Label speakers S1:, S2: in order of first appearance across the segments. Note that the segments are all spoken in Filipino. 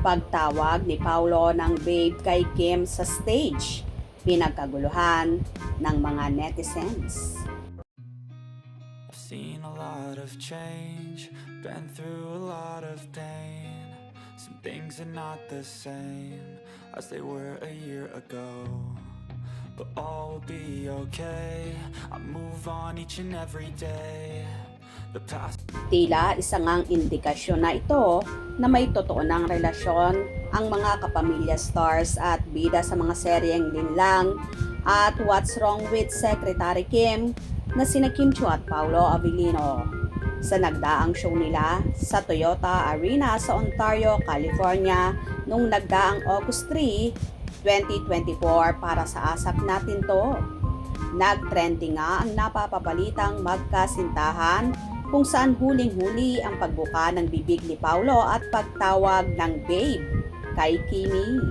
S1: Pagtawag ni Paulo ng babe kay Kim sa stage, pinagkaguluhan ng mga netizens.
S2: I've seen a lot of change, been through a lot of pain. Some things are not the same as they were a year ago, but all will be okay. I move on each and every day. The past.
S1: Tila isang ngang indikasyon na ito na may totoo ng relasyon ang mga kapamilya stars at bida sa mga seryeng Linlang at What's Wrong with Secretary Kim na sina Kim Chiu at Paolo Avellino. Sa nagdaang show nila sa Toyota Arena sa Ontario, California noong nagdaang August 3, 2024 para sa Asap Natin To. Nag-trending nga ang napapabalitang magkasintahan kung saan huling-huli ang pagbuka ng bibig ni Paulo at pagtawag ng babe kay Kimi.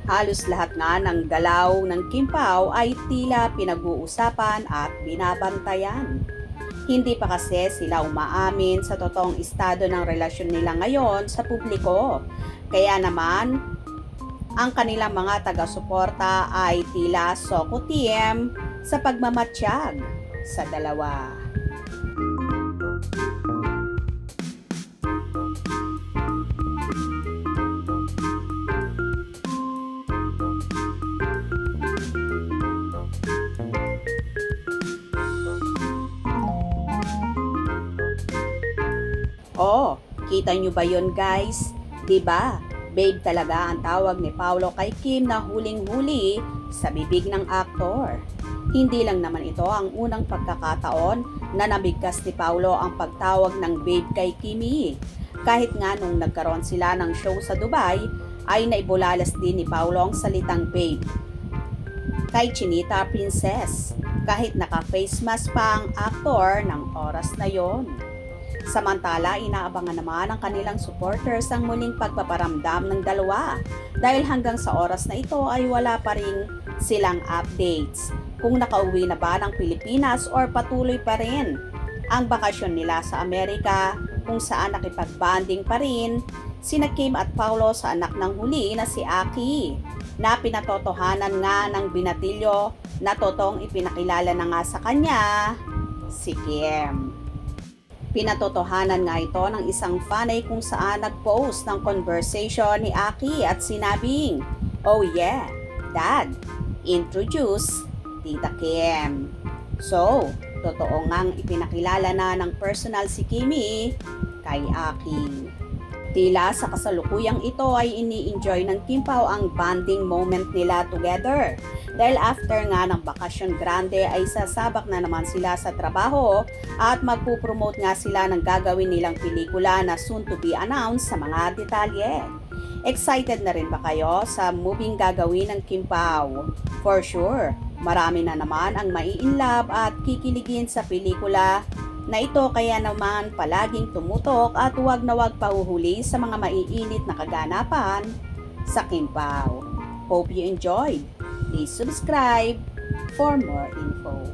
S1: Halos lahat nga ng galaw ng Kim Pao ay tila pinag-uusapan at binabantayan. Hindi pa kasi sila umaamin sa totoong estado ng relasyon nila ngayon sa publiko. Kaya naman, ang kanilang mga taga-suporta ay tila sokotiem sa pagmamatsyag sa dalawa. Oh, kita nyo ba yun guys? Diba? Babe talaga ang tawag ni Paulo kay Kim na huling-huli sa bibig ng aktor. Hindi lang naman ito ang unang pagkakataon na nabigkas ni Paulo ang pagtawag ng babe kay Kimi. Kahit nga nung nagkaroon sila ng show sa Dubai, ay naibulalas din ni Paulo ang salitang babe kay Chinita Princess, kahit naka-face mask pa ang aktor ng oras na yon. Samantala, inaabangan naman ng kanilang supporters ang muling pagpaparamdam ng dalawa dahil hanggang sa oras na ito ay wala pa rin silang updates kung nakauwi na ba ng Pilipinas or patuloy pa rin ang bakasyon nila sa Amerika kung saan nakipag-bonding pa rin sina Kim at Paulo sa anak ng huli na si Aki na pinatotohanan nga ng binatilyo na totoong ipinakilala na nga sa kanya si Kim. Pinatotohanan nga ito ng isang fanay kung saan nag-post ng conversation ni Aki at sinabing, "Oh yeah, Dad, introduce Tita Kim." So, totoo ngang ipinakilala na ng personal si Kimi kay Aki. Tila sa kasalukuyang ito ay ini-enjoy ng Kim Pao ang bonding moment nila together. Dahil after nga ng bakasyon grande ay sasabak na naman sila sa trabaho at magpupromote nga sila ng gagawin nilang pelikula na soon to be announced sa mga detalye. Excited na rin ba kayo sa moving gagawin ng Kim Pao? For sure, marami na naman ang mai-inlove at kikiligin sa pelikula na ito, kaya naman palaging tumutok at huwag na huwag pahuhuli sa mga maiinit na kaganapan sa Kim Pao. Hope you enjoyed. Please subscribe for more info.